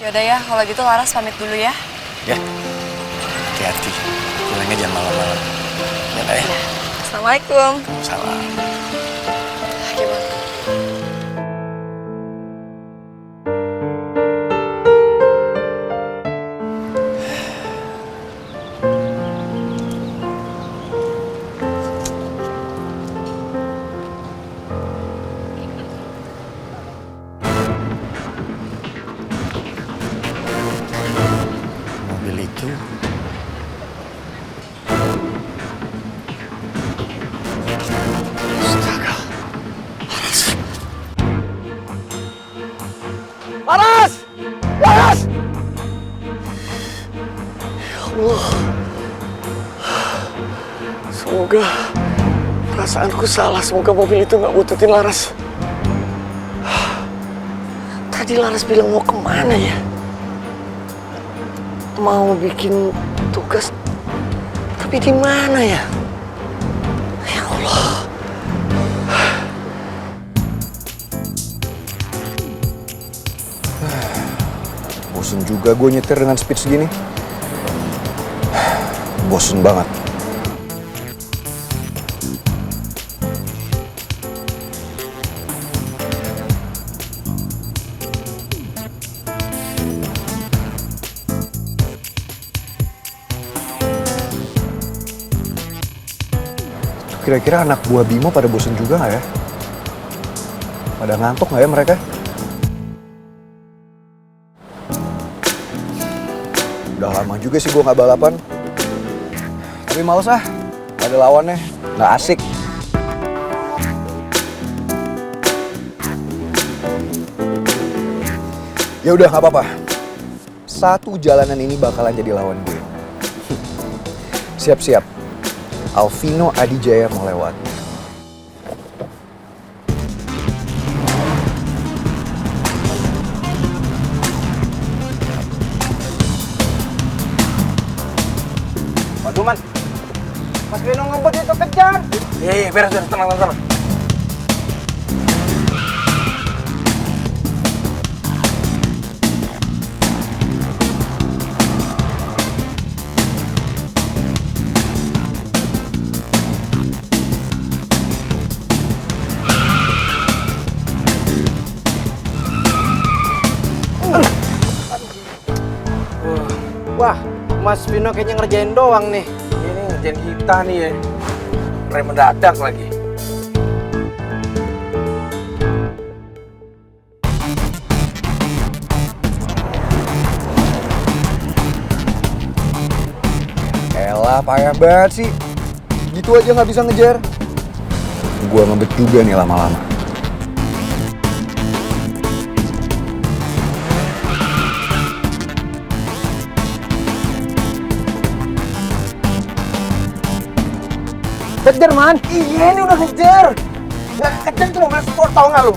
Yaudah ya, kalau gitu Laras pamit dulu ya. Ya, hati-hati. Pulangnya jangan malam-malam. Ya, Kak ya? Assalamualaikum. Salam. Oke, Bang. Mobil itu astaga. Laras! Laras! Ya Allah. Semoga perasaanku salah. Semoga mobil itu nggak buttutin Laras. Tadi Laras bilang mau kemana ya? Mau bikin tugas, tapi di mana ya? Ya Allah. Bosen juga gue nyetir dengan speed segini. Bosen banget. Kira-kira anak buah Bimo pada bosen juga nggak ya? Pada ngantuk nggak ya mereka? Udah lama juga sih gue nggak balapan. Tapi males ah, nggak ada lawannya, nggak asik. Ya udah nggak apa-apa. Satu jalanan ini bakalan jadi lawan gue. Siap-siap. Alvino Adijaya mau lewat. Waduh, Man. Mas Vino ngebut itu kejar. Iya, beres, tenang. Wah, Mas Vino kayaknya ngerjain doang nih. Ini ngerjain kita nih ya. Rem mendadak lagi. Elah, payah banget sih. Gitu aja nggak bisa ngejar. Gua ngebet juga nih lama-lama. Kejar, Man. Iya, ini udah ngejar. Nggak kejar tuh mobil sport, tau nggak lu?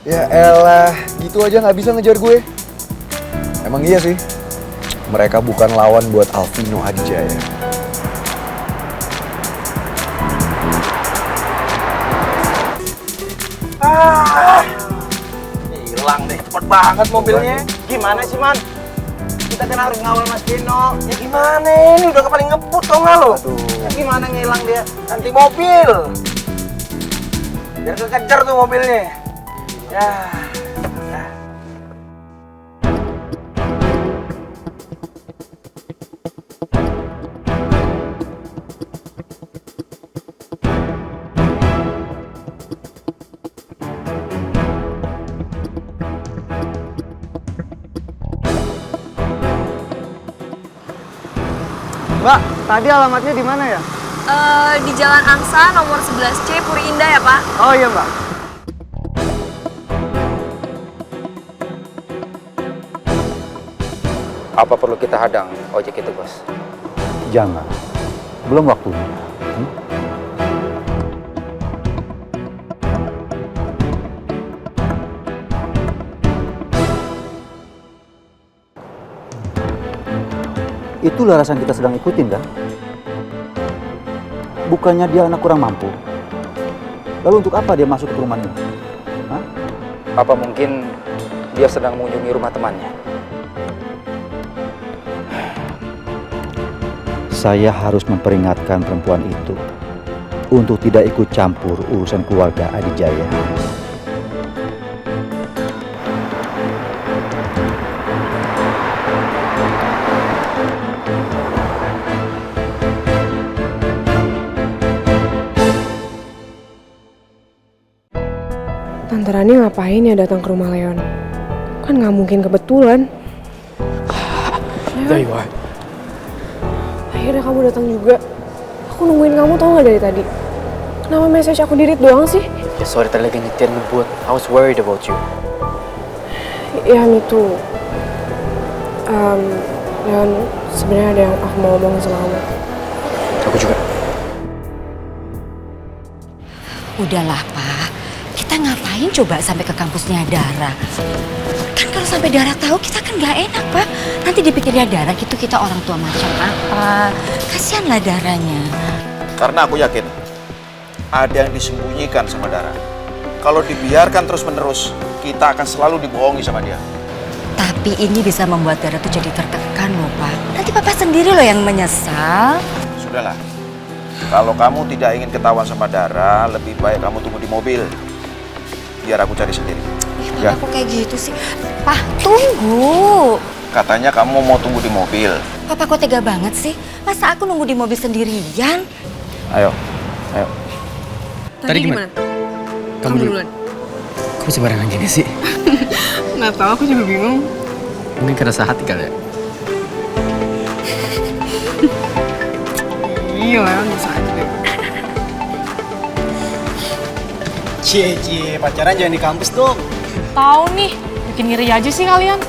Ya elah, gitu aja nggak bisa ngejar gue. Emang iya sih, mereka bukan lawan buat Alvino Adijaya. Hilang deh, cepet banget mobilnya. Gimana sih, Man? Kita kan harus ngawal Mas Vino. Ya gimana? Ini udah paling ngebut, tau nggak lo? Ya gimana ngilang dia? Ganti mobil. Biar kekejar tuh mobilnya. Ya. Mbak, tadi alamatnya di mana ya? Di Jalan Angsa nomor 11C Puri Indah ya, Pak? Oh iya, Mbak. Apa perlu kita hadang ojek itu, Bos? Jangan. Belum waktunya. Itu Laras yang kita sedang ikutin, kan? Bukannya dia anak kurang mampu. Lalu untuk apa dia masuk ke rumah ini? Hah? Apa mungkin dia sedang mengunjungi rumah temannya? Saya harus memperingatkan perempuan itu untuk tidak ikut campur urusan keluarga Adijaya. Tante Rani ngapain ya datang ke rumah Leon? Kan nggak mungkin kebetulan. There you are. Akhirnya kamu datang juga. Aku nungguin kamu tau nggak dari tadi. Kenapa message aku di read doang sih? Ya sorry tadi lagi nyetir ngebut. I was worried about you. Ya itu. Leon, sebenarnya ada yang aku mau ngomongin sama kamu. Aku juga. Udahlah, Pak. Kita ngapain coba sampai ke kampusnya Dara? Kan kalau sampai Dara tahu kita kan nggak enak, Pak. Nanti dipikirnya Dara gitu kita orang tua macam apa. Kasihanlah Daranya. Karena aku yakin ada yang disembunyikan sama Dara. Kalau dibiarkan terus-menerus, kita akan selalu dibohongi sama dia. Tapi ini bisa membuat Dara tuh jadi tertekan loh, Pak. Nanti Papa sendiri loh yang menyesal. Sudahlah. Kalau kamu tidak ingin ketahuan sama Dara, lebih baik kamu tunggu di mobil. Biar aku cari sendiri. Ih, Papa kok kayak gitu sih? Pak, tunggu. Katanya kamu mau tunggu di mobil. Papa kok tega banget sih? Masa aku nunggu di mobil sendirian? Ayo, ayo. Tadi gimana? Kamu duluan. Kok bisa barengan gini sih? Nggak tahu, aku juga bingung. Mungkin kerasa hati kali ya? Iya, Leon bisa aja deh. Cie, pacaran jangan di kampus dong. Tahu nih, bikin ngiri aja sih kalian.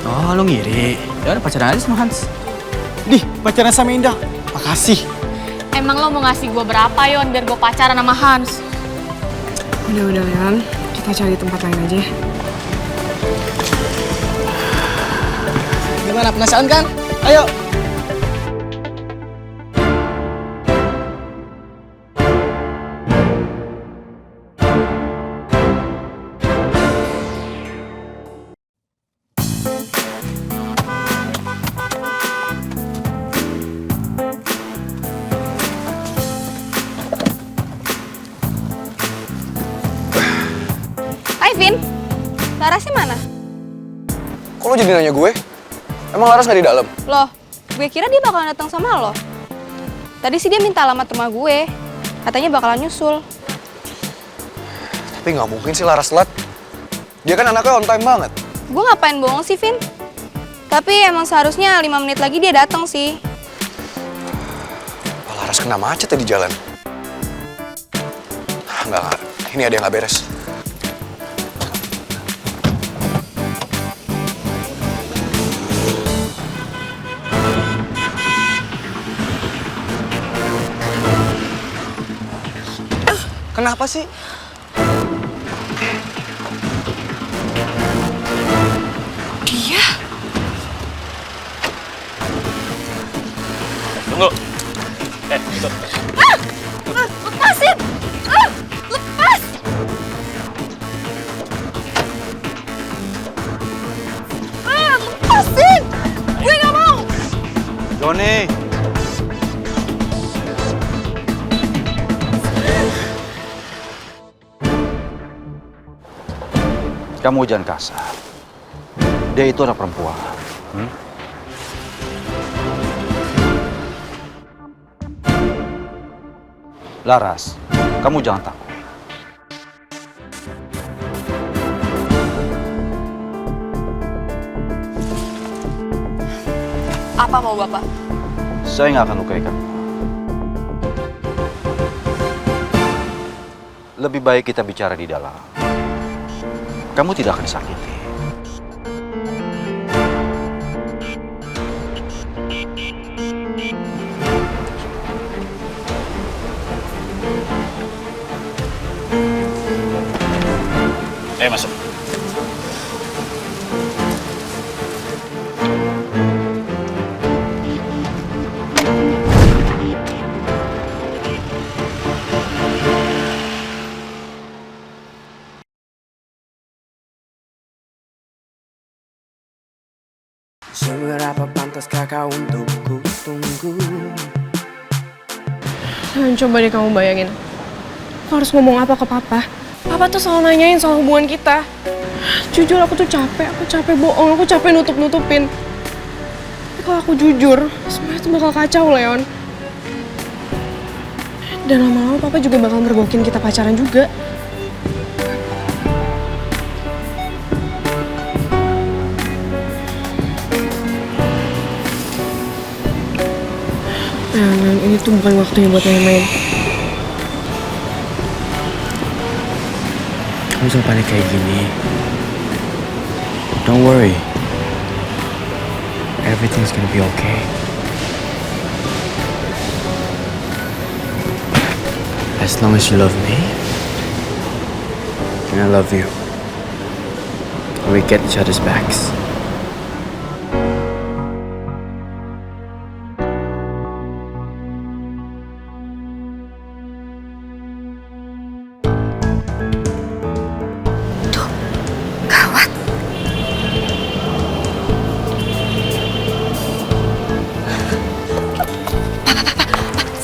Oh, lo ngiri. Ya udah pacaran aja sama Hans. Dih, pacaran sama Indah. Makasih. Emang lo mau ngasih gue berapa, Yon, biar gue pacaran sama Hans? Udah Leon, kita cari tempat lain aja. Gimana, penasaran kan? Ayo. Hai, Vin. Larasnya mana? Kok lo jadi nanya gue? Emang Laras nggak di dalam? Loh, gue kira dia bakalan datang sama lo. Tadi sih dia minta alamat rumah gue. Katanya bakalan nyusul. Tapi nggak mungkin sih Laras telat. Dia kan anaknya on time banget. Gue ngapain bohong sih, Vin? Tapi emang seharusnya 5 menit lagi dia datang sih. Apa Laras kena macet ya di jalan? Enggak. Ini ada yang nggak beres. Kenapa sih? Dia? Tunggu. Lepasin! Itu. Lepas! Lepasin! Gue nggak mau! Joni. Kamu jangan kasar. Dia itu anak perempuan. Laras, kamu jangan takut. Apa mau Bapak? Saya nggak akan lukai kamu. Lebih baik kita bicara di dalam. Kamu tidak akan disakiti. Masuk. Seberapa pantaskah kau untuk ku tunggu? Coba deh kamu bayangin. Aku harus ngomong apa ke papa? Papa tuh selalu nanyain soal hubungan kita. Jujur aku tuh capek bohong, aku capek nutup-nutupin. Tapi kalau aku jujur, semuanya tuh bakal kacau, Leon. Dan lama-lama papa juga bakal mergokin kita pacaran juga. Nah, ini tuh bukan waktunya buat main-main. Kamu jangan panik kayak gini. Don't worry. Everything's gonna be okay. As long as you love me, and I love you, we get each other's backs. Gawat.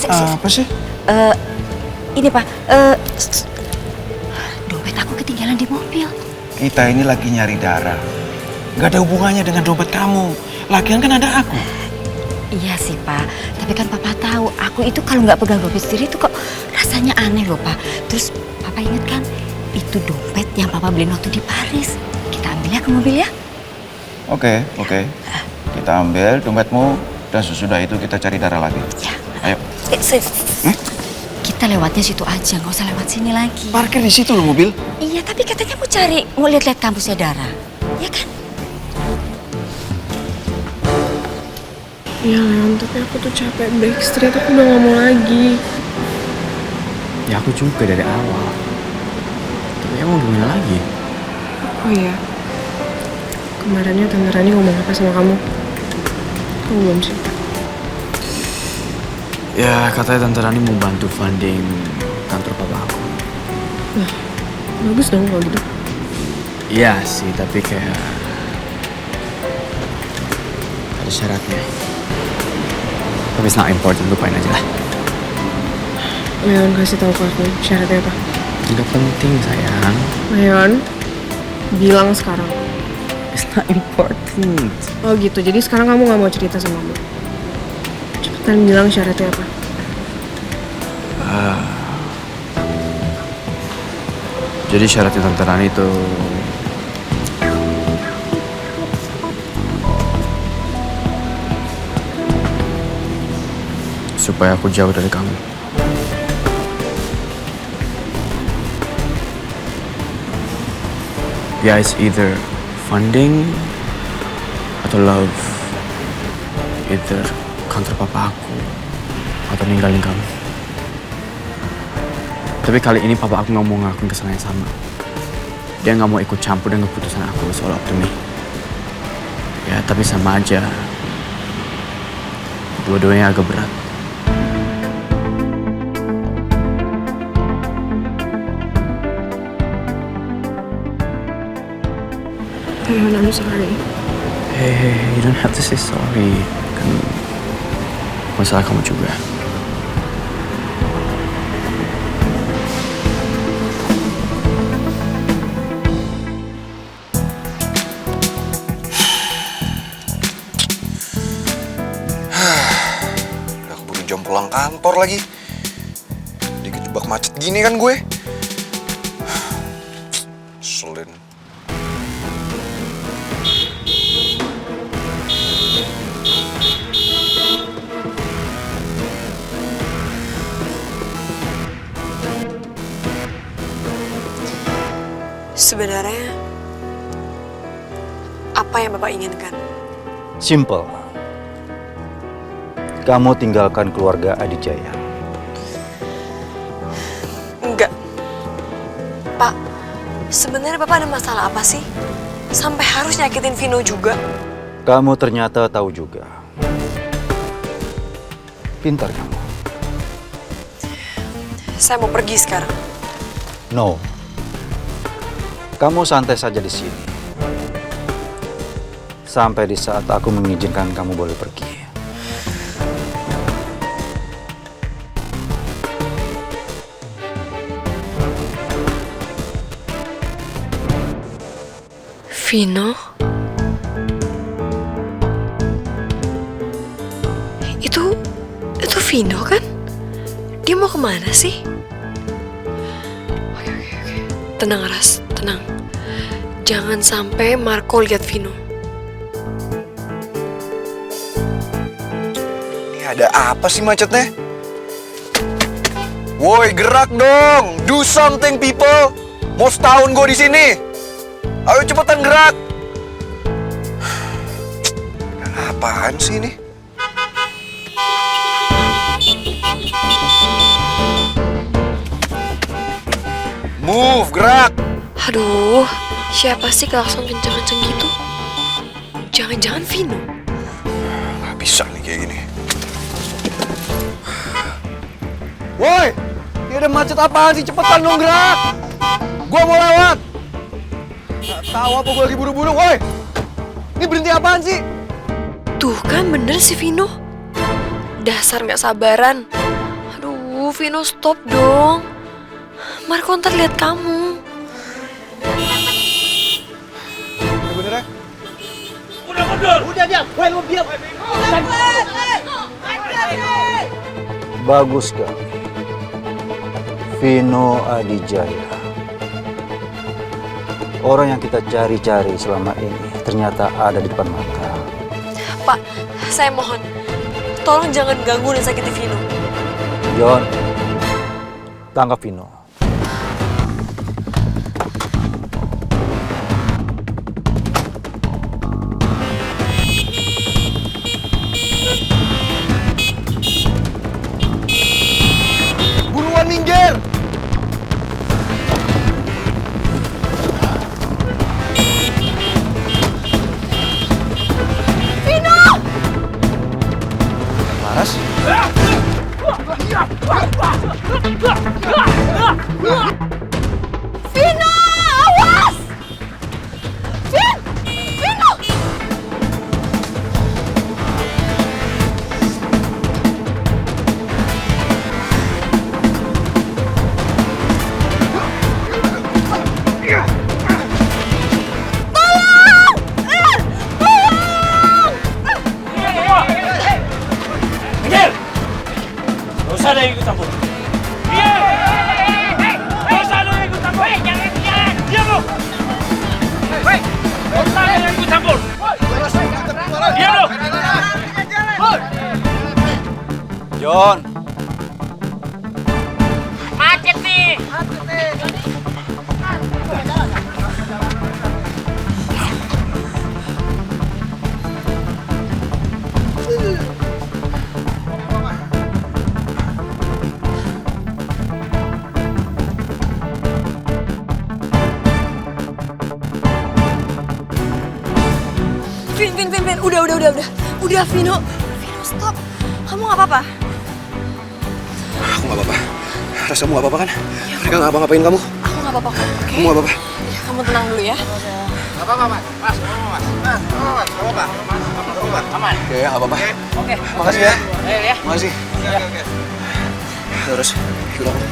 Apa sih? Ini Pak, dompet aku ketinggalan di mobil. Kita ini lagi nyari Dara. Gak ada hubungannya dengan dompet kamu. Lagian kan ada aku. Iya sih Pak, tapi kan Papa tahu aku itu kalau nggak pegang dompet sendiri itu kok rasanya aneh loh Pak. Terus Papa ingat kan, itu dompet yang Papa beliin waktu di Paris. Kita ambil ya ke mobil ya. Oke. Kita ambil dompetmu dan sesudah itu kita cari Dara lagi. Ya. Ayo. Kita lewatnya situ aja, nggak usah lewat sini lagi. Parkir di situ loh mobil. Iya, tapi katanya mau lihat-lihat kampusnya Dara, ya kan? Iya Leon, tapi aku tuh capek backstreet, aku udah gak mau lagi. Ya aku juga dari awal. Tapi emang gimana lagi? Oh iya, kemarinnya Tante Rani ngomong apa sama kamu? Kamu belum sih? Ya katanya Tante Rani mau bantu funding kantor papa aku. Wah, bagus dong kalau gitu. Iya sih, tapi kayak ada syaratnya. Tapi it's not important, lupain aja lah. Leon kasih tahu ke aku syaratnya apa? Nggak penting sayang. Leon, bilang sekarang. It's not important. Oh gitu, jadi sekarang kamu gak mau cerita sama aku? Cepetan bilang syaratnya apa? Jadi syaratnya Tante Rani itu supaya aku jauh dari kamu. Ya, it's either funding atau love. Either kantor papa aku atau ninggalin kamu. Tapi kali ini papa aku nggak mau ngakuin kesalahan yang sama. Dia nggak mau ikut campur dengan keputusan aku soal Optimi. Ya, tapi sama aja. Dua-duanya agak berat. Leon, I'm sorry. Hey, you don't have to say sorry. Kan masalah kamu juga. Udah keburu jam pulang kantor lagi. Dikejebak macet gini kan gue. Selin. Sebenarnya, apa yang Bapak inginkan? Simple. Kamu tinggalkan keluarga Adijaya. Enggak. Pak, sebenarnya Bapak ada masalah apa sih? Sampai harus nyakitin Vino juga? Kamu ternyata tahu juga. Pintar kamu. Saya mau pergi sekarang. No. Kamu santai saja di sini. Sampai di saat aku mengizinkan kamu boleh pergi. Vino? Itu Vino kan? Dia mau kemana sih? Oke. Tenang Ras, tenang. Jangan sampai Marco lihat Vino. Ini ada apa sih macetnya? Woi, gerak dong! Do something, people! Mau setahun gue di sini. Ayo cepetan gerak! Apaan sih ini? Move, gerak! Aduh, siapa sih klakson kenceng-kenceng gitu? Jangan-jangan Vino? Gak bisa nih kayak gini. Woi! Ini ada macet apaan sih? Cepetan dong gerak! Gua mau lewat! Gak tahu apa gue lagi buru-buru, woi! Ini berhenti apaan sih? Tuh kan bener si Vino. Dasar gak sabaran. Aduh, Vino stop dong. Marco ntar lihat kamu. Ini bener ya? Udah mundur. Udah diam. Woi, lu diam. Bagus sekali. Vino Adijaya. Orang yang kita cari-cari selama ini ternyata ada di depan mata. Pak, saya mohon. Tolong jangan ganggu dan sakiti Vino. John, tangkap Vino. Buruan minggir! Laras? Vino, awas! Vino! Gak usah ada yang ikut campur. Gak usah ada yang ikut campur. Jangan. Diam lu. Gak usah ada yang ikut campur. Diam lu. John! Macet nih. Vin, udah Vino. Vino stop. Kamu gak apa-apa? Aku gak apa-apa. Ras, kamu gak apa-apa kan? Mereka gak apa-ngapain kamu? Aku gak apa-apa kok, oke? Kamu gak apa-apa? Ya, kamu tenang dulu ya. Gak apa-apa, Mas. Mas, gak apa-apa. Aman. Oke, gak apa-apa. Oke. Makasih ya. Ya. Makasih. Oke. Terus, ikut aku.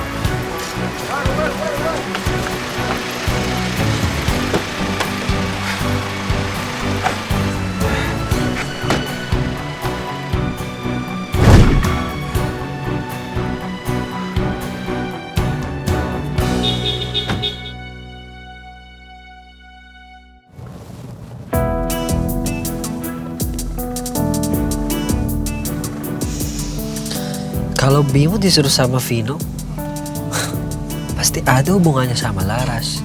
Kalau Bimo disuruh sama Vino, pasti ada hubungannya sama Laras.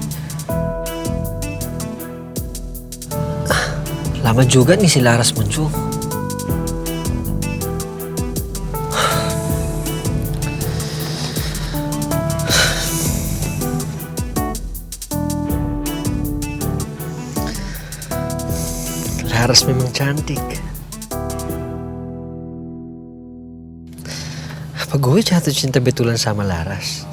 Lama juga nih si Laras muncul. Laras memang cantik. Apa gue jatuh cinta betulan sama Laras?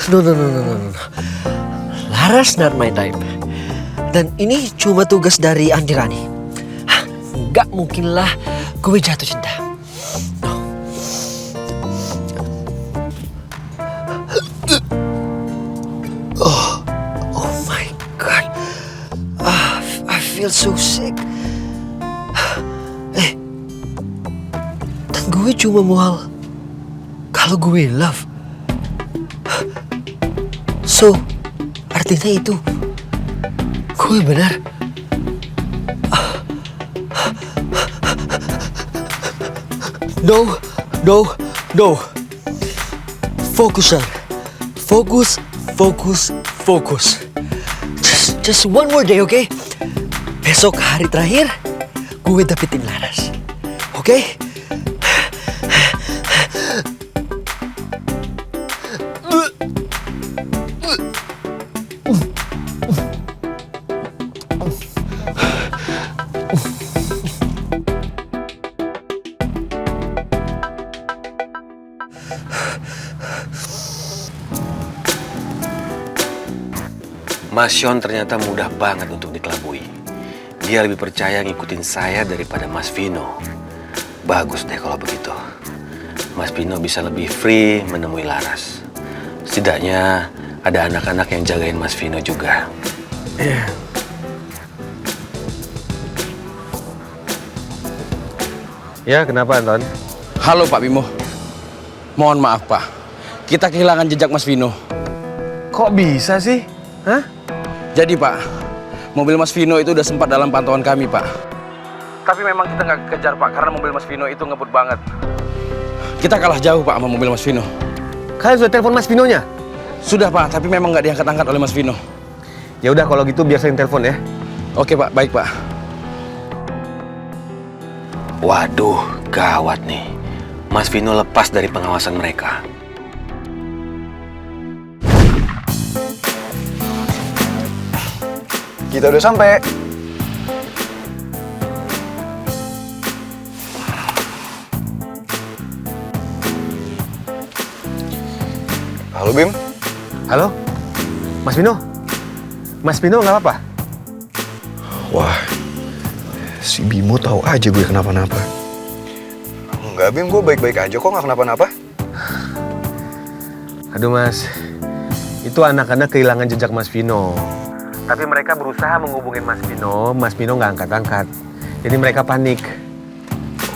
No. Laras not my type. Dan ini cuma tugas dari Andi Rani. Nggak mungkin lah gue jatuh cinta. No. Oh my God. I feel so sick. Dan gue cuma mual kalau gue love. So, artinya itu gue benar. No. Fokusan. Fokus. Just one more day, okay? Besok hari terakhir, gue dapetin Laras. Okay? Mas Sean ternyata mudah banget untuk dikelabui. Dia lebih percaya ngikutin saya daripada Mas Vino. Bagus deh kalau begitu. Mas Vino bisa lebih free menemui Laras. Setidaknya ada anak-anak yang jagain Mas Vino juga. Ya, kenapa Anton? Halo Pak Bimo. Mohon maaf Pak, kita kehilangan jejak Mas Vino. Kok bisa sih? Hah? Jadi Pak, mobil Mas Vino itu udah sempat dalam pantauan kami Pak. Tapi memang kita nggak kejar Pak, karena mobil Mas Vino itu ngebut banget. Kita kalah jauh Pak sama mobil Mas Vino. Kalian sudah telepon Mas Vinonya? Sudah Pak, tapi memang nggak diangkat-angkat oleh Mas Vino. Ya udah kalau gitu biar saya telepon ya. Oke Pak, baik Pak. Waduh, gawat nih. Mas Vino lepas dari pengawasan mereka. Kita udah sampai. Halo Bim. Halo. Mas Vino. Mas Vino nggak apa-apa? Wah, si Bimo tahu aja gue kenapa-napa. Enggak Bim, gue baik-baik aja kok, nggak kenapa-napa. Aduh Mas, itu anak-anak kehilangan jejak Mas Vino. Tapi mereka berusaha menghubungin Mas Vino nggak angkat-angkat. Jadi mereka panik.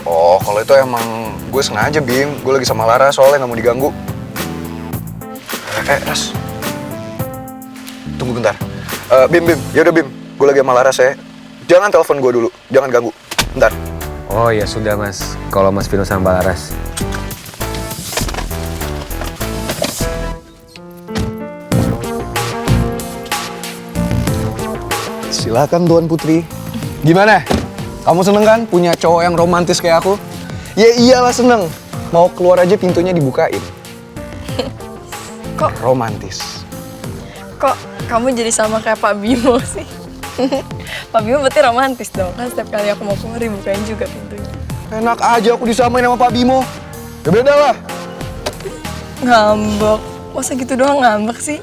Oh, kalau itu emang gue sengaja, Bim. Gue lagi sama Lara soalnya nggak mau diganggu. Ras. Tunggu bentar. Bim. Yaudah Bim, gue lagi sama Lara saya. Jangan telepon gue dulu, jangan ganggu. Bentar. Oh ya sudah Mas, kalau Mas Vino sama Laras. Silakan Tuan Putri. Gimana? Kamu seneng kan punya cowok yang romantis kayak aku? Ya iyalah seneng. Mau keluar aja pintunya dibukain. Kok romantis? Kok kamu jadi sama kayak Pak Bimo sih? Pak Bimo berarti romantis dong, kan setiap kali aku mau keluar dibukain juga pintunya. Enak aja aku disamain sama Pak Bimo. Ya beda lah. Ngambek. Masa gitu doang ngambek sih?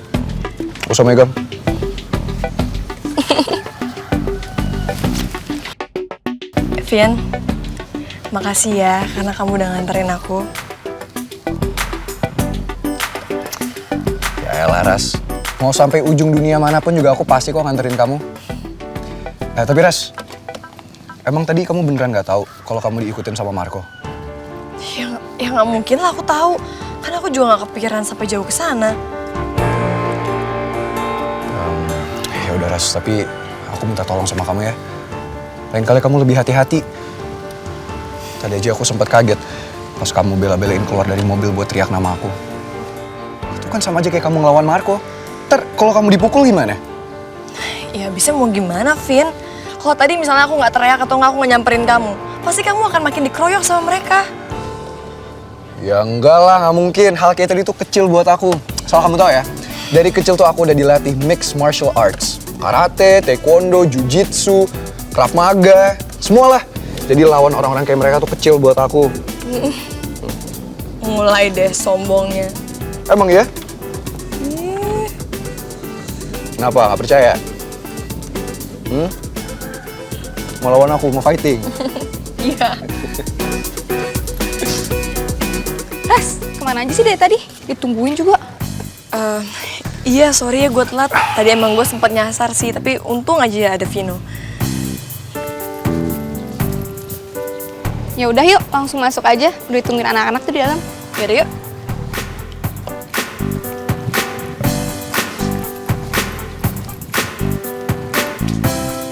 Gak usah megang. Vian, makasih ya karena kamu udah nganterin aku. Ya Laras, mau sampai ujung dunia manapun juga aku pasti kok nganterin kamu. Tapi Ras, emang tadi kamu beneran gak tahu kalau kamu diikutin sama Marco? Ya nggak mungkin lah aku tahu, karena aku juga nggak kepikiran sampai jauh ke sana. Ya udah Ras, tapi aku minta tolong sama kamu ya. Lain kali kamu lebih hati-hati. Tadi aja aku sempat kaget pas kamu bela-belain keluar dari mobil buat teriak nama aku. Itu kan sama aja kayak kamu ngelawan Marco. Ntar kalau kamu dipukul gimana? Ya bisa mau gimana, Vin? Kalau tadi misalnya aku nggak teriak atau nggak aku nggak nyamperin kamu, pasti kamu akan makin dikeroyok sama mereka. Ya enggak lah, nggak mungkin. Hal kayak tadi tuh kecil buat aku. Soal kamu tahu ya, dari kecil tuh aku udah dilatih mixed martial arts. Karate, taekwondo, jujitsu, Krav Maga, semualah. Jadi lawan orang-orang kayak mereka tuh kecil buat aku. Mulai deh sombongnya. Emang ya? Kenapa? Gak percaya? Mau lawan aku, mau fighting? Iya. Ras, kemana aja sih dari tadi? Ditungguin juga. Iya, sorry ya gue telat. Tadi emang gue sempat nyasar sih, tapi untung aja ada Vino. Ya udah yuk, langsung masuk aja. Udah ditungguin anak-anak tuh di dalam. Yaudah yuk.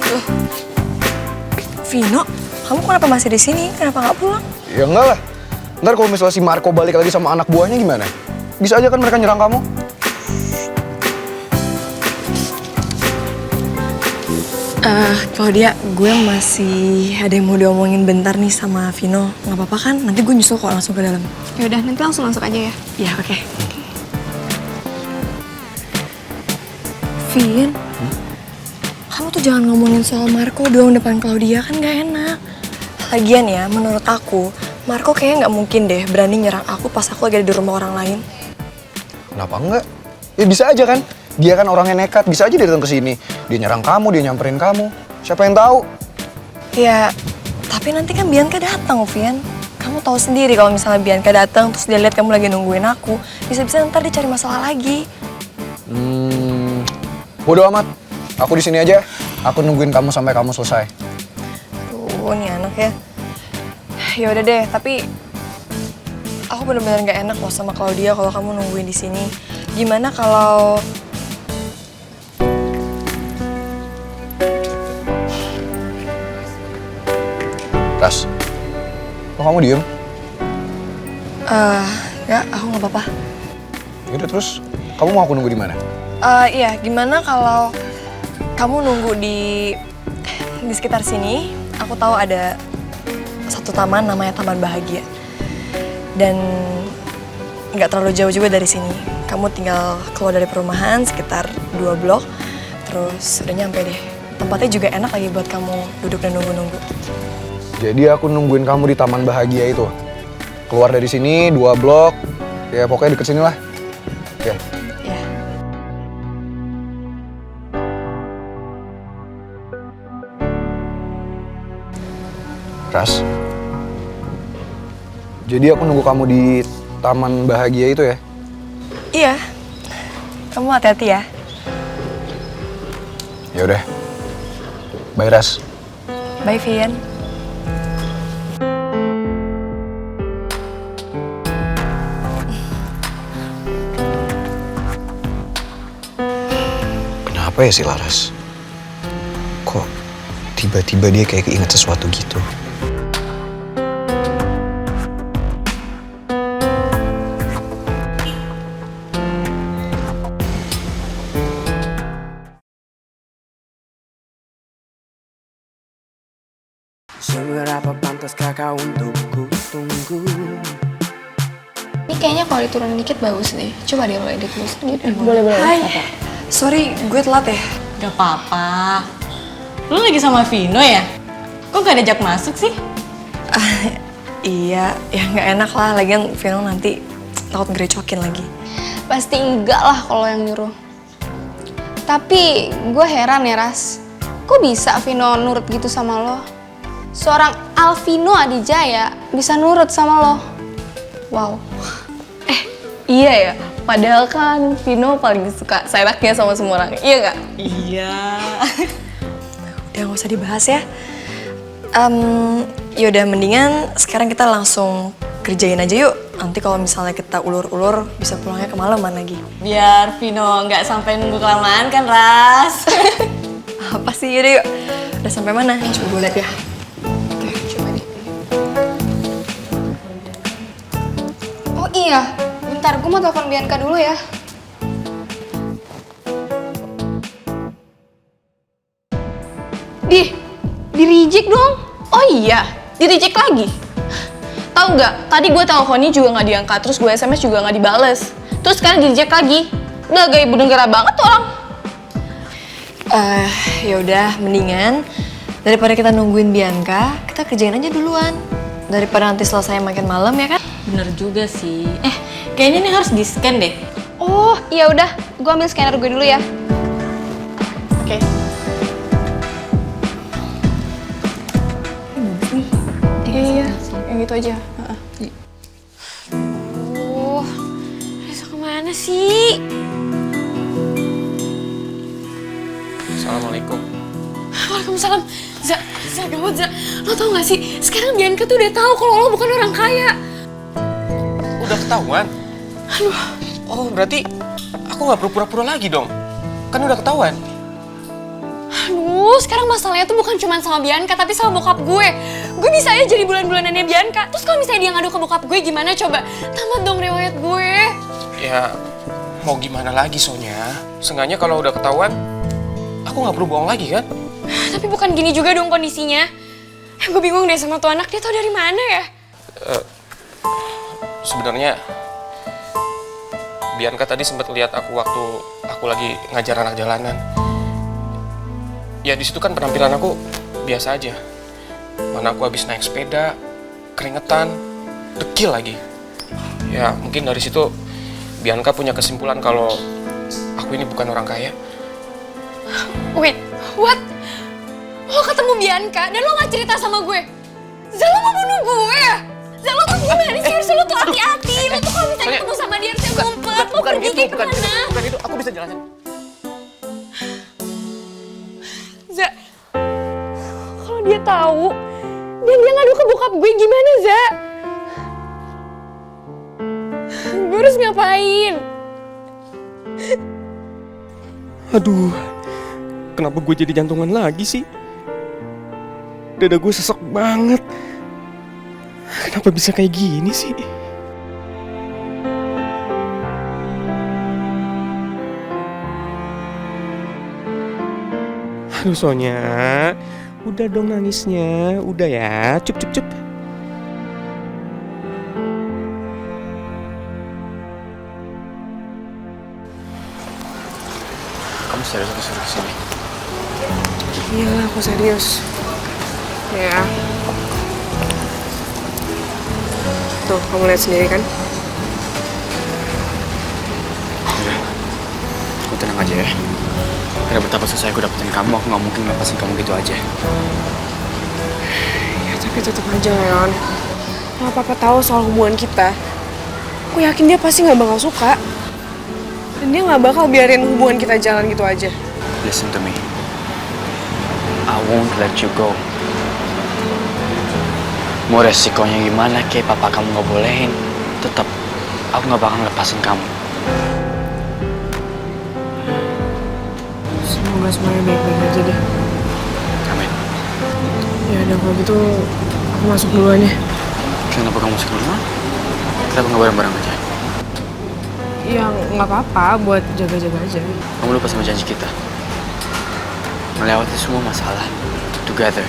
Loh, Vino, kamu kenapa masih di sini? Kenapa nggak pulang? Ya enggak lah. Ntar kalau misalnya si Marco balik lagi sama anak buahnya gimana? Bisa aja kan mereka nyerang kamu. Claudia, gue masih ada yang mau diomongin bentar nih sama Vino. Nggak apa-apa kan? Nanti gue nyusul kok langsung ke dalam. Ya udah, nanti langsung masuk aja ya. Iya, oke. Vin, kamu tuh jangan ngomongin soal Marco dong depan Claudia, kan gak enak. Lagian ya, menurut aku, Marco kayaknya nggak mungkin deh berani nyerang aku pas aku lagi ada di rumah orang lain. Kenapa enggak? Ya bisa aja kan. Dia kan orangnya nekat, bisa aja dia datang ke sini. Dia nyerang kamu, dia nyamperin kamu. Siapa yang tahu? Ya, tapi nanti kan Bianca datang, Vin. Kamu tahu sendiri kalau misalnya Bianca datang terus dia lihat kamu lagi nungguin aku, bisa-bisa ntar dia cari masalah lagi. Bodoh amat. Aku di sini aja. Aku nungguin kamu sampai kamu selesai. Tuh, nih anak ya. Ya udah deh, tapi aku bener-bener nggak enak loh sama Claudia kalau kamu nungguin di sini. Gimana kalau Ras, kok kamu diem? ya aku nggak apa-apa. Yaudah terus, kamu mau aku nunggu di mana? Iya, gimana kalau kamu nunggu di sekitar sini? Aku tahu ada satu taman namanya Taman Bahagia. Dan nggak terlalu jauh juga dari sini. Kamu tinggal keluar dari perumahan sekitar 2 blok, terus udah nyampe deh. Tempatnya juga enak lagi buat kamu duduk dan nunggu-nunggu. Jadi aku nungguin kamu di Taman Bahagia itu. Keluar dari sini 2 blok, ya pokoknya deket sini lah. Ya. Ya. Ras. Jadi aku nunggu kamu di Taman Bahagia itu ya? Iya. Kamu hati-hati ya. Ya udah. Bye Ras. Bye Vian. Kenapa ya si Laras? Kok tiba-tiba dia kayak keinget sesuatu gitu? Seberapa pantaskah kau untuk ku tunggu? Ini kayaknya kalau diturunin dikit bagus deh. Coba deh lo edit dulu sendiri. Boleh. Hai. Sorry, gue telat ya. Gak apa-apa. Lu lagi sama Vino ya? Kok gak diajak masuk sih? Iya, ya nggak enak lah. Lagian Vino nanti takut ngerecokin lagi. Pasti enggak lah kalau yang nyuruh. Tapi gue heran ya Ras. Kok bisa Vino nurut gitu sama lo? Seorang Alvino Adijaya bisa nurut sama lo. Wow. Iya ya, padahal kan Vino paling suka seenaknya sama semua orang. Iya nggak? Iya. Udah nggak usah dibahas ya. Yaudah mendingan sekarang kita langsung kerjain aja yuk. Nanti kalau misalnya kita ulur-ulur bisa pulangnya kemalaman lagi. Biar Vino nggak sampai nunggu kelamaan kan, Ras? Apa sih? Yaudah yuk. Udah sampai mana? Coba gue liat ya. Coba deh. Oh iya, bentar gue mau telepon Bianca dulu ya. Di-reject dong. Oh iya, di-reject lagi. Tahu nggak? Tadi gue teleponnya juga nggak diangkat, terus gue SMS juga nggak dibales. Terus sekarang di-reject lagi. Udah gaya ibu negara banget tuh orang. Ya udah, mendingan daripada kita nungguin Bianca, kita kerjain aja duluan. Daripada nanti selesai makin malam ya kan? Bener juga sih. Kayaknya ini harus di-scan deh. Oh iya udah, gue ambil scanner gue dulu ya. Oke. Iya, yang gitu aja. Reza kemana sih? Assalamualaikum. Waalaikumsalam. Za, gawat Za. Lo tau gak sih, sekarang Bianca tuh udah tahu kalau lo bukan orang kaya. Udah ketahuan? Aduh. Oh, berarti aku nggak perlu pura-pura lagi dong? Kan udah ketahuan. Aduh, sekarang masalahnya tuh bukan cuma sama Bianca, tapi sama bokap gue. Gue bisa aja jadi bulan-bulanannya Bianca. Terus kalau misalnya dia ngadu ke bokap gue gimana coba? Tamat dong riwayat gue. Ya, mau gimana lagi Sonya? Seenggaknya kalau udah ketahuan, aku nggak perlu bohong lagi kan? Tapi bukan gini juga dong kondisinya. Gue bingung deh sama tuh anak, dia tau dari mana ya? Sebenarnya Bianca tadi sempat lihat aku waktu aku lagi ngajar anak jalanan. Ya di situ kan penampilan aku biasa aja. Mana aku habis naik sepeda, keringetan, dekil lagi. Ya mungkin dari situ Bianca punya kesimpulan kalau aku ini bukan orang kaya. Wait, what? Lo ketemu Bianca dan lo gak cerita sama gue? Zal, lo mau bunuh gue ya? Zal, lo tuh gimana sih? Harusnya lo tuh hati-hati. Lo tuh kalau misalnya ketemu sama dia harusnya ngumpet. Lo pergi kayak kemana? Bukan itu, aku bisa jelasin. Za, kalau dia tahu dan dia ngadu ke bokap gue gimana, Za? Gue harus ngapain? Aduh, kenapa gue jadi jantungan lagi sih? Dada gue sesek banget. Kenapa bisa kayak gini sih? Aduh Sonya, udah dong nangisnya, udah ya, cup. Kamu serius aku suruh kesini? Iya, aku serius. Ya. Tuh, kamu lihat sendiri kan? Udah, aku tenang aja ya. Karena betapa susah aku dapetin kamu, aku gak mungkin lepasin kamu gitu aja. Ya, tapi tetap aja, Leon. Kalau Papa tahu soal hubungan kita, aku yakin dia pasti nggak bakal suka. Dan dia nggak bakal biarin hubungan kita jalan gitu aja. Listen to me. I won't let you go. Mau resikonya gimana kayak papa kamu nggak bolehin, tetap aku nggak bakal lepasin kamu. Semoga semuanya baik-baik aja deh. Amin. Ya udah kalau gitu aku masuk duluan ya. Kenapa kamu masuk dulu? Kenapa nggak bareng-bareng aja? Ya nggak apa-apa, buat jaga-jaga aja. Kamu lupa sama janji kita. Melewati semua masalah together.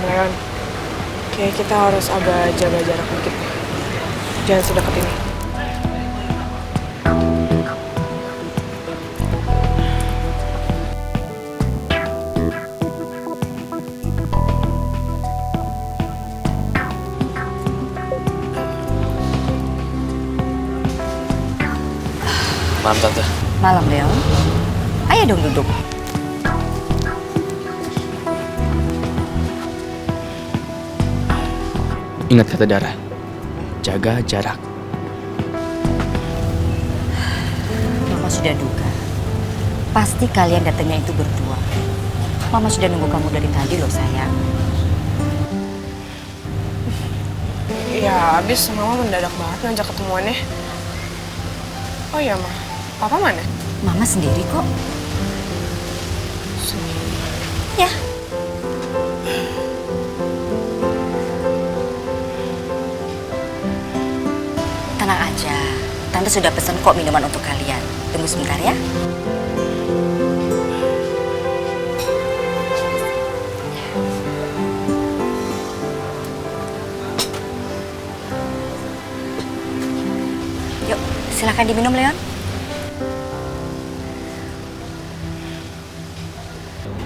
Leon, kayak kita harus agak jaga jarak dikit. Jangan sedekat ini. Malam Tante. Malam, Leon. Ayo dong duduk. Ingat kata Dara, jaga jarak. Mama sudah duga. Pasti kalian datangnya itu berdua. Mama sudah nunggu kamu dari tadi loh, sayang. Ya, abis Mama mendadak banget ngajak ketemuannya. Oh iya, Ma. Papa mana? Mama sendiri kok. Sendiri? Ya. Tenang aja. Tante sudah pesan kok minuman untuk kalian. Tunggu sebentar ya. Yuk, silakan diminum, Leon.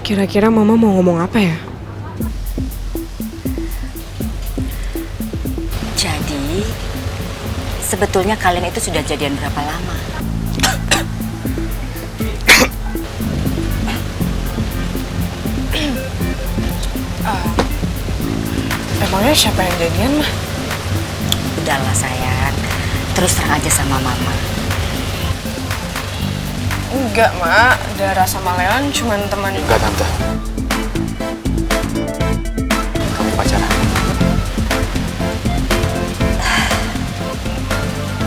Kira-kira Mama mau ngomong apa ya? Jadi, sebetulnya kalian itu sudah jadian berapa lama? Emangnya siapa yang jadian, Mah? Udahlah sayang, terus terang aja sama Mama. Enggak, Mak. Dara sama Leon cuman teman. Enggak, Tante. Kamu pacaran.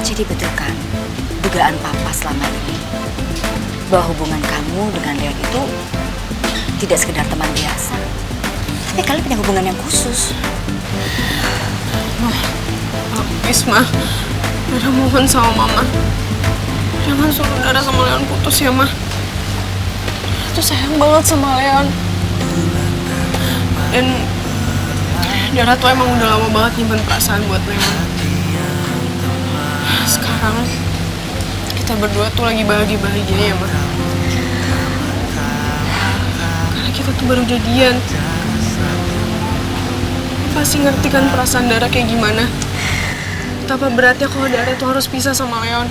Jadi betul kan, dugaan Papa selama ini, bahwa hubungan kamu dengan Leon itu tidak sekedar teman biasa, tapi kalian punya hubungan yang khusus. Mah, please, Mah. Dara mohon sama Mama. Jangan suruh Dara sama Leon putus ya, Mah. Dara tuh sayang banget sama Leon. Dan Dara tuh emang udah lama banget nyimpen perasaan buat Leon. Sekarang kita berdua tuh lagi bahagia-bahagianya ya, Mah. Karena kita tuh baru jadian. Pasti ngerti kan perasaan Dara kayak gimana. Betapa beratnya kalau Dara tuh harus pisah sama Leon.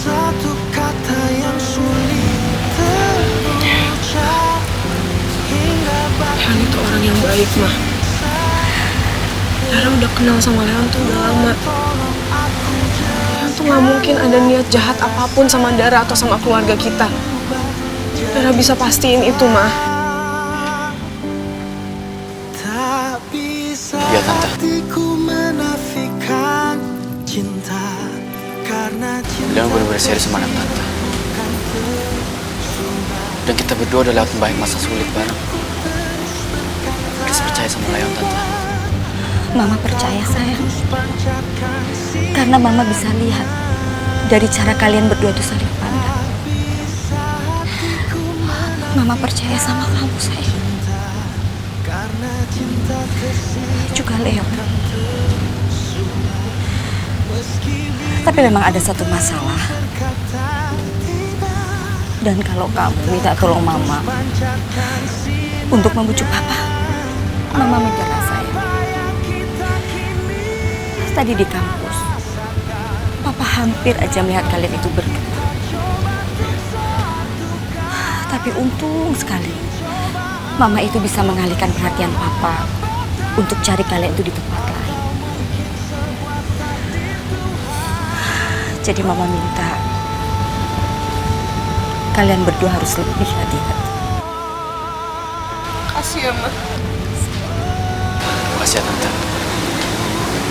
Satu kata yang sulit terucap hingga Leon itu orang yang baik, Mah. Dara udah kenal sama Leon tuh udah lama. Leon tuh gak mungkin ada niat jahat apapun sama Dara atau sama keluarga kita. Dara bisa pastiin itu, Mah. Iya, Tante. hatiku menafikan cinta karena cinta. Leon bener-bener serius sama anak Tante. Dan kita berdua udah lewat banyak masa sulit bareng. Please percaya sama Leon, Tante. Mama percaya, sayang. Karena Mama bisa lihat dari cara kalian berdua itu saling pandang. Mama percaya sama kamu, sayang. Juga Leon. Tapi memang ada satu masalah. Dan kalau kamu minta tolong Mama untuk membujuk Papa, Mama menyerah, sayang. Tadi di kampus, Papa hampir aja melihat kalian itu berdua. Tapi untung sekali, Mama itu bisa mengalihkan perhatian Papa untuk cari kalian itu di tempat lain. Jadi Mama minta kalian berdua harus lebih hati-hati. Kasih ya, Ma. Makasih ya, Tante.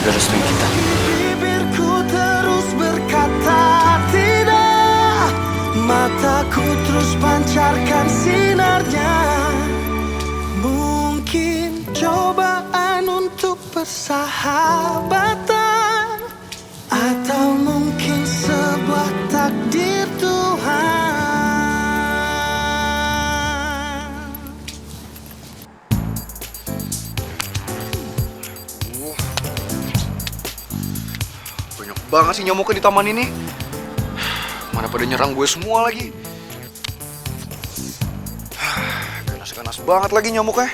Udah restuin kita. Bibirku terus berkata tidak, mataku terus pancarkan sinarnya. Mungkin cobaan untuk persahabatan, atau mungkin sebuah takdir Tuhan. Banyak banget sih nyamuknya di taman ini. Mana pada nyerang gue semua lagi. Ganas-ganas banget lagi nyamuknya.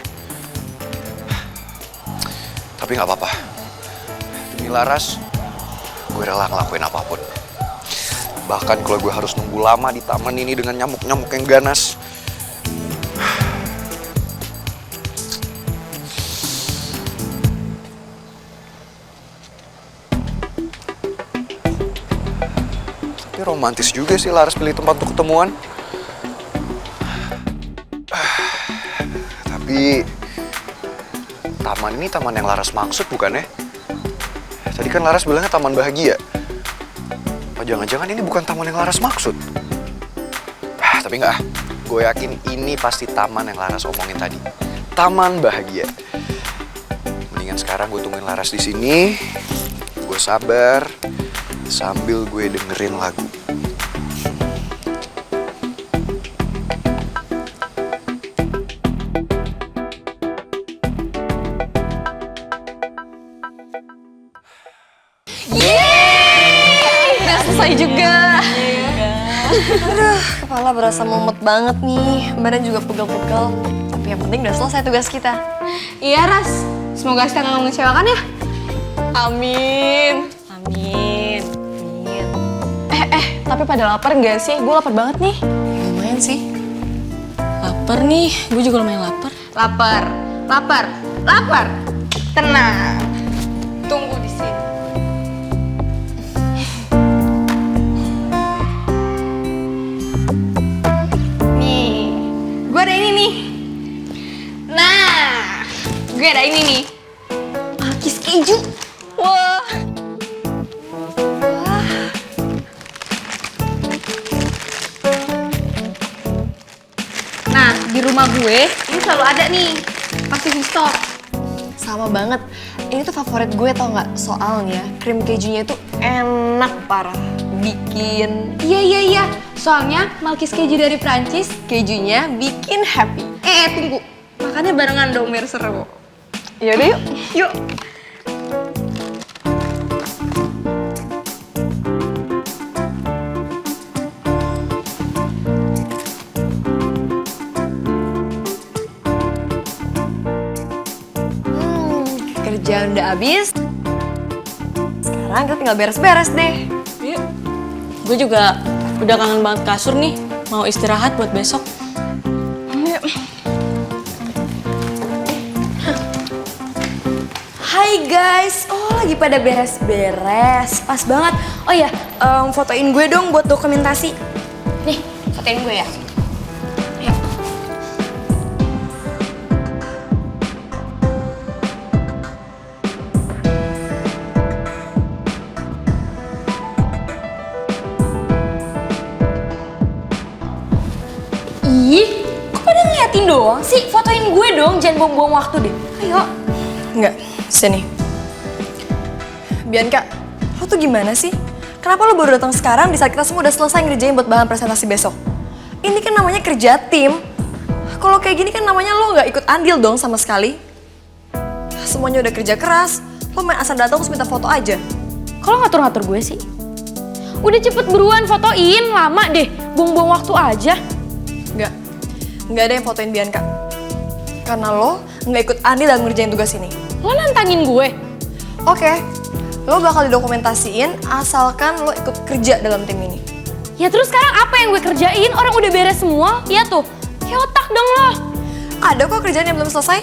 Tapi nggak apa-apa. Demi Laras, gue rela ngelakuin apapun. Bahkan kalau gue harus nunggu lama di taman ini dengan nyamuk-nyamuk yang ganas. Tapi romantis juga sih Laras pilih tempat untuk ketemuan. Tapi taman ini taman yang Laras maksud bukan ya? Tadi kan Laras bilangnya taman bahagia. Apa jangan-jangan ini bukan taman yang Laras maksud? Tapi enggak, gue yakin ini pasti taman yang Laras omongin tadi. Taman bahagia. Mendingan sekarang gue tungguin Laras di sini. Gue sabar sambil gue dengerin lagu. Udah selesai juga. Aduh, kepala berasa mumet banget nih. Badan juga pegel-pegel. Tapi yang penting udah selesai tugas kita. Iya, Ras. Semoga Aska nggak mengecewakan ya. Amin. Amin. Tapi pada lapar nggak sih? Gue lapar banget nih. Lumayan sih. Lapar nih, gue juga lumayan lapar. Lapar. Tenang. Tunggu di sini. Nih, gue ada ini nih. Nah, gue ada ini nih. Malkis keju. Wah. Nah, di rumah gue ini selalu ada nih. Pasti di stok. Sama banget. Ini tuh favorit gue tau nggak? Soalnya krim kejunya itu enak parah. Bikin. Iya. Soalnya Malkis keju dari Prancis, kejunya bikin happy. Tunggu. Makannya barengan dong biar seru. Yaudah yuk. Yuk. Kerjaan udah habis. Sekarang kita tinggal beres-beres deh. Yuk. Gue juga udah kangen banget kasur nih. Mau istirahat buat besok. Hai guys, lagi pada beres-beres. Pas banget. Oh ya, fotoin gue dong buat dokumentasi. Nih, fotoin gue ya. Ih, kok pada ngeliatin doang sih? Fotoin gue dong, jangan buang-buang waktu deh. Ayo. Enggak, sini. Bianca, lo tuh gimana sih? Kenapa lo baru datang sekarang di saat kita semua udah selesai ngerjain buat bahan presentasi besok? Ini kan namanya kerja tim. Kalau kayak gini kan namanya lo nggak ikut andil dong sama sekali. Semuanya udah kerja keras, lo main asal datang terus minta foto aja. Kalau ngatur-ngatur gue sih? Udah cepet buruan fotoin, lama deh. Buang-buang waktu aja. Nggak ada yang fotoin Bianca. Karena lo nggak ikut andil dalam ngerjain tugas ini. Lo nantangin gue? Oke, lo bakal didokumentasiin asalkan lo ikut kerja dalam tim ini. Ya terus sekarang apa yang gue kerjain? Orang udah beres semua, ya tuh. Kayak otak dong lo. Ada kok kerjaan yang belum selesai.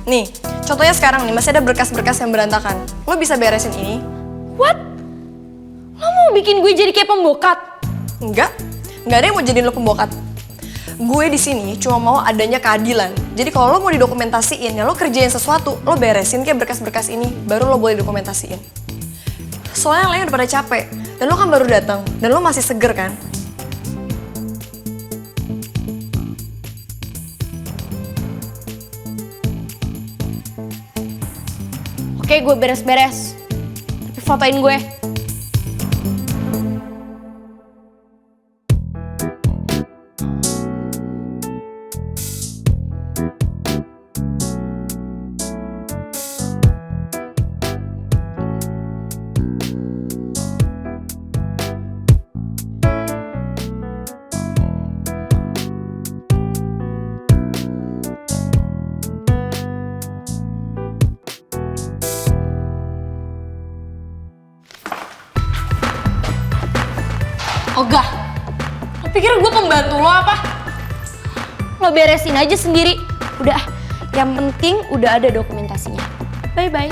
Nih, contohnya sekarang nih masih ada berkas-berkas yang berantakan. Lo bisa beresin ini. What? Lo mau bikin gue jadi kayak pembokat? Enggak ada yang mau jadiin lo pembokat. Gue di sini cuma mau adanya keadilan. Jadi kalau lo mau didokumentasiin, ya lo kerjain sesuatu, lo beresin kayak berkas-berkas ini, baru lo boleh dokumentasiin. Soalnya yang lain udah pada capek, dan lo kan baru datang, dan lo masih seger kan? Oke, gue beres-beres. Tapi fotoin gue. Ogah, lo pikir gue pembantu lo apa? Lo beresin aja sendiri. Udah, yang penting udah ada dokumentasinya. Bye-bye.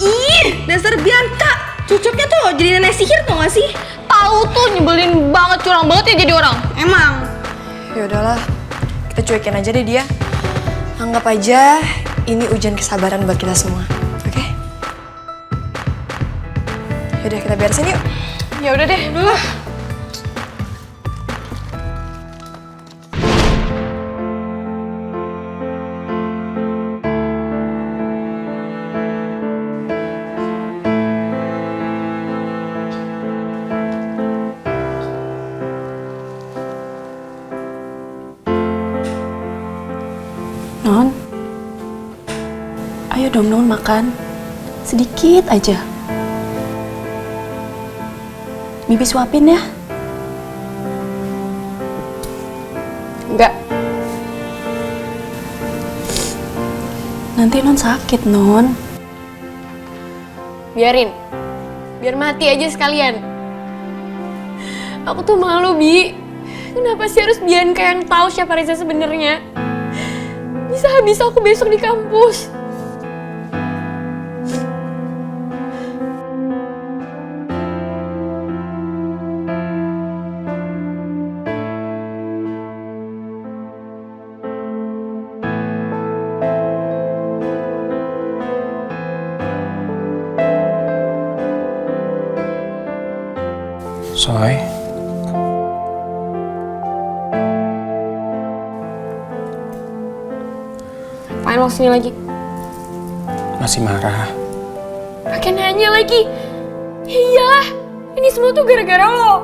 Ih, dasar Bianca. Cocoknya tuh jadi nenek sihir tau gak sih? Tahu tuh, nyebelin banget, curang banget ya jadi orang. Emang. Ya udahlah, kita cuekin aja deh dia. Anggap aja ini ujian kesabaran buat kita semua. Oke? Yaudah kita beresin yuk. Ya udah deh, dulu. Non, ayo dong Non makan, sedikit aja. Bibi suapin ya. Enggak. Nanti Non sakit, Non. Biarin. Biar mati aja sekalian. Aku tuh malu, Bi. Kenapa sih harus Bianca yang tahu siapa Reza sebenarnya? Bisa habis aku besok di kampus. Soy, Apaan lo sini lagi? masih marah. Pakai nanya lagi. Iyalah, ini semua tuh gara-gara lo.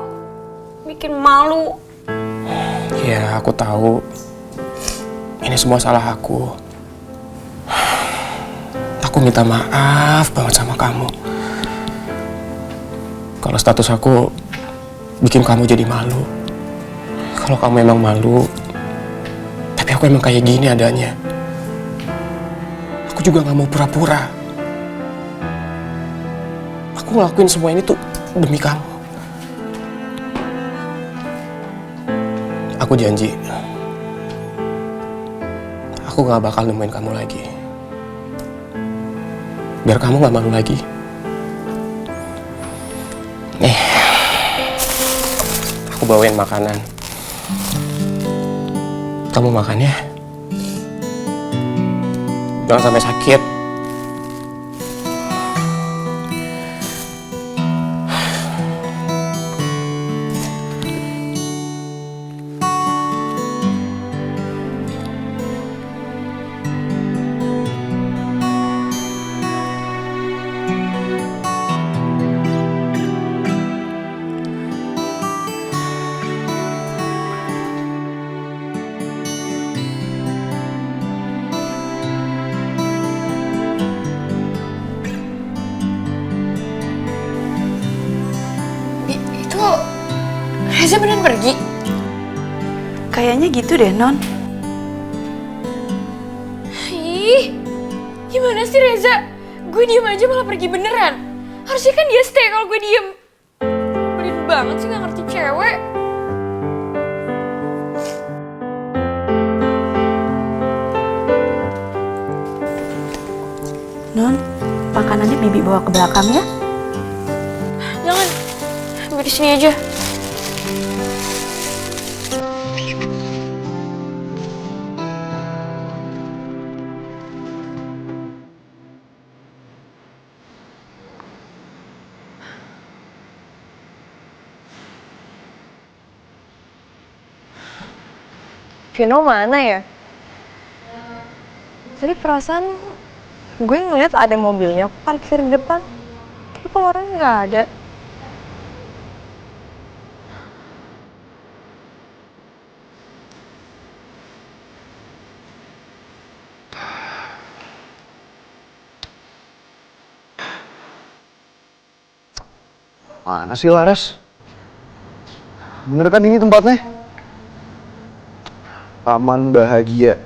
Bikin malu. Ya, aku tahu. Ini semua salah aku. Aku minta maaf banget sama kamu. Kalau status aku bikin kamu jadi malu. Kalau kamu emang malu, tapi aku emang kayak gini adanya. Aku juga gak mau pura-pura. Aku ngelakuin semua ini tuh demi kamu. Aku janji, aku gak bakal nemuin kamu lagi. Biar kamu gak malu lagi. Nih, aku bawain makanan. Kamu makan ya. Jangan sampai sakit. Reza beneran pergi? Kayaknya gitu deh, Non. Ih, gimana sih Reza? Gue diem aja malah pergi beneran. Harusnya kan dia stay kalau gue diem. Pelin banget sih gak ngerti cewek. Non, makanannya Bibi bawa ke belakang ya. Jangan, gue di sini aja. Vino mana ya? Tadi perasaan gue ngeliat ada mobilnya parkir di depan. Tapi kok orangnya nggak ada. Mana sih Laras? Bener kan ini tempatnya? Aman, bahagia.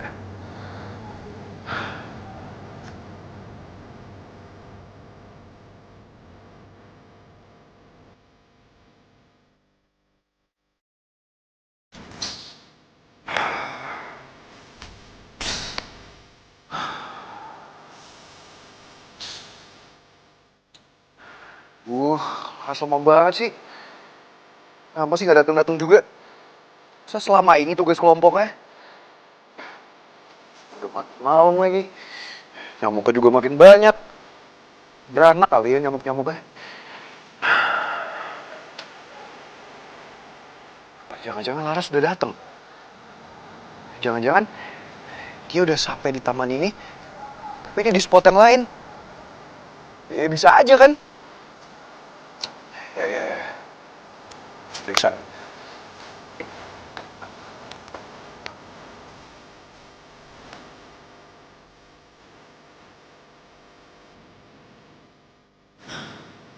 Asal lama banget sih. Kenapa sih gak datang-datang juga? Masa selama ini tugas kelompoknya? Udah makin malam lagi. Nyamuknya juga makin banyak. Beranak kali ya nyamuk-nyamuknya. Jangan-jangan Laras udah datang. Jangan-jangan dia udah sampai di taman ini, tapi dia di spot yang lain. Ya bisa aja kan? Ya. Periksa.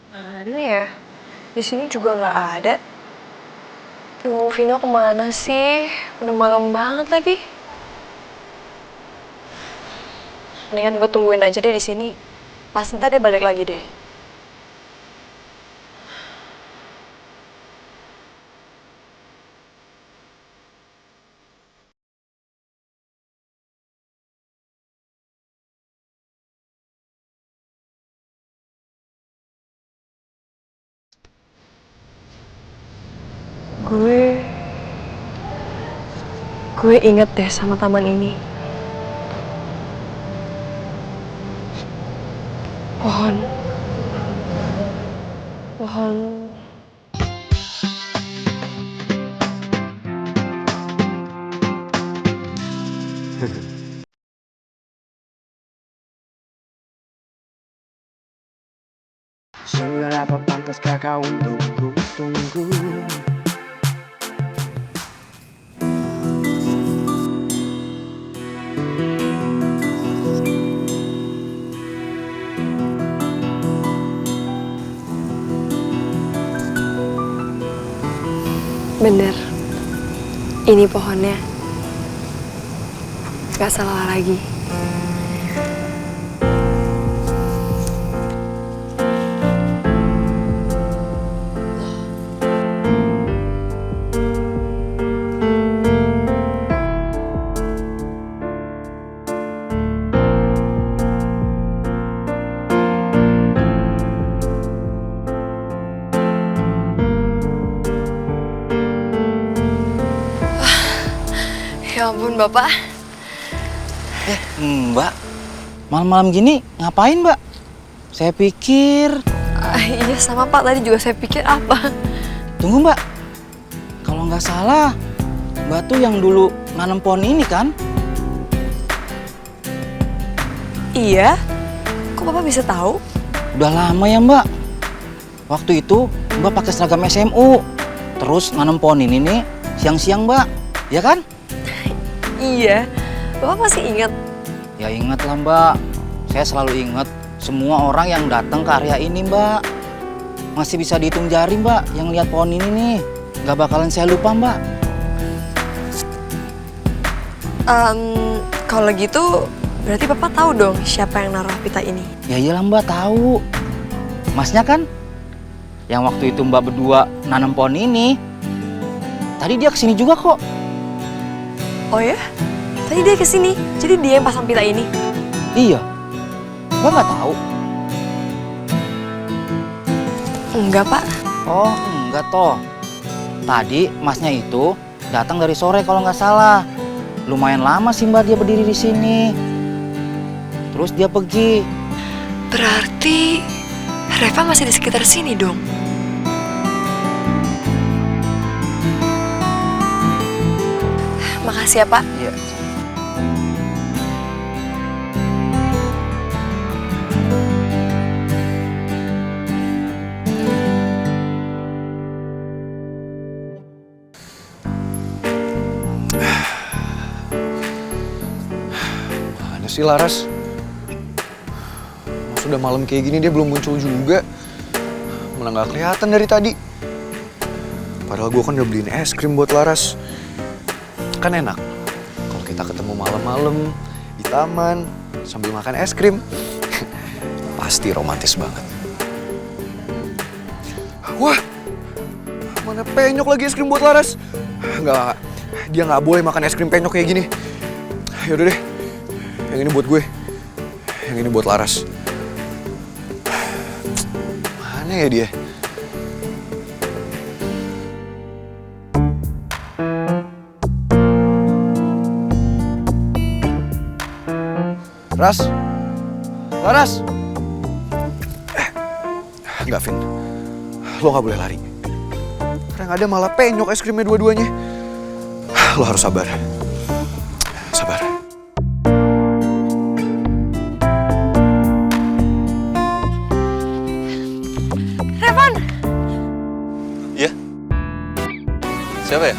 Mana ya? Di sini juga nggak ada. Tuh, Vino kemana sih? Udah malam banget lagi. Mendingan gue tungguin aja deh di sini. Pas ntar dia balik lagi deh. Gue inget deh sama taman ini. Pohon. Sudah apa pantaskah kau untuk ku tunggu? Bener. Ini pohonnya. Gak salah lagi. Ya ampun, Bapak. Mbak, malam-malam gini ngapain, Mbak? Saya pikir... Iya sama Pak, tadi juga saya pikir apa. Tunggu, Mbak. Kalau nggak salah, Mbak tuh yang dulu nanam pohon ini kan? Iya? Kok Bapak bisa tahu? Udah lama ya, Mbak. Waktu itu Mbak pakai seragam SMU. Terus nanam pohon ini nih siang-siang, Mbak. Ya kan? Iya. Bapak masih ingat? Ya ingat lah, Mbak. Saya selalu ingat semua orang yang datang ke area ini, Mbak. Masih bisa dihitung jari, Mbak, yang lihat pohon ini nih. Nggak bakalan saya lupa, Mbak. Kalau gitu, berarti Bapak tahu dong siapa yang naruh pita ini? Ya iyalah, Mbak, tahu. Masnya kan yang waktu itu Mbak berdua nanam pohon ini. Tadi dia kesini juga kok. Oh ya? Tadi dia kesini, jadi dia yang pasang pita ini? Iya. Mbak nggak tahu? Enggak, Pak. Oh, enggak toh. Tadi masnya itu datang dari sore kalau nggak salah. Lumayan lama sih Mbak dia berdiri di sini. Terus dia pergi. Berarti Reva masih di sekitar sini dong? Makasih ya, Pak. Iya. Mana sih Laras? Sudah malam kayak gini dia belum muncul juga. Mana nggak kelihatan dari tadi. Padahal gue kan udah beliin es krim buat Laras. Kan enak kalau kita ketemu malam-malam di taman sambil makan es krim. Pasti romantis banget. Wah, mana penyok lagi es krim buat Laras? Nggak, dia nggak boleh makan es krim penyok kayak gini. Yaudah deh, yang ini buat gue, yang ini buat Laras. Mana ya dia? Ras? Laras? Enggak, Vin. Lo gak boleh lari. Karena yang ada malah penyok es krimnya dua-duanya. Lo harus sabar. Sabar. Revan! Iya? Siapa ya?